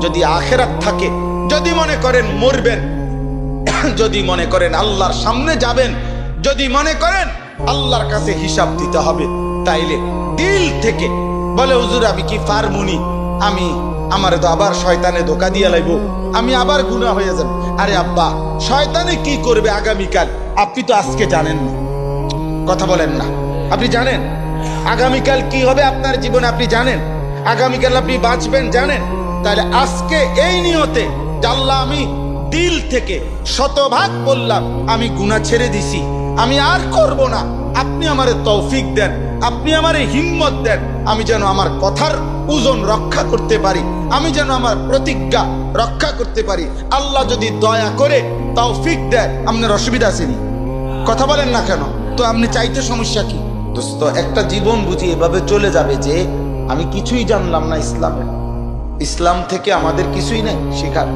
যদি আখেরাত থাকে, যদি মনে করেন মরবেন, যদি মনে করেন আল্লাহর সামনে যাবেন, যদি মনে করেন আল্লাহর কাছে হিসাব দিতে হবে, তাইলে দিল থেকে বলে হুজুর আমি কি পারমুনি, আমার তো আবার শয়তানে ধোকা দিয়ে লাইব, আমি আবার গুনাহ হয়ে যাব। আরে আব্বা, শয়তানে কি করবে আগামীকাল আপনি তো আজকে জানেন না। কথা বলেন না, আপনি জানেন আগামীকাল কি হবে আপনার জীবনে? আপনি জানেন আগামীকাল আপনি বাঁচবেন জানেন? তাহলে আজকে এই নিয়তে যে আল্লাহ আমি দিল থেকে শতভাগ বললাম আমি গুনাহ ছেড়ে দিছি, আমি আর করব না, আপনি আমারে তৌফিক দেন, আপনি আমারে হিম্মত দেন, আমি যেন আমার কথার ওজন রক্ষা করতে পারি, আমি যেন আমার প্রতিজ্ঞা রক্ষা করতে পারি। আল্লাহ যদি দয়া করে তৌফিক দেয়, আপনার অসুবিধা আছে নি? কথা বলেন না কেন? তো আপনি চাইতে সমস্যা কি? দোস্ত, একটা জীবন বুঝি এভাবে চলে যাবে যে আমি কিছুই জানলাম না ইসলামে, ইসলাম থেকে আমাদের কিছুই নেই শেখার।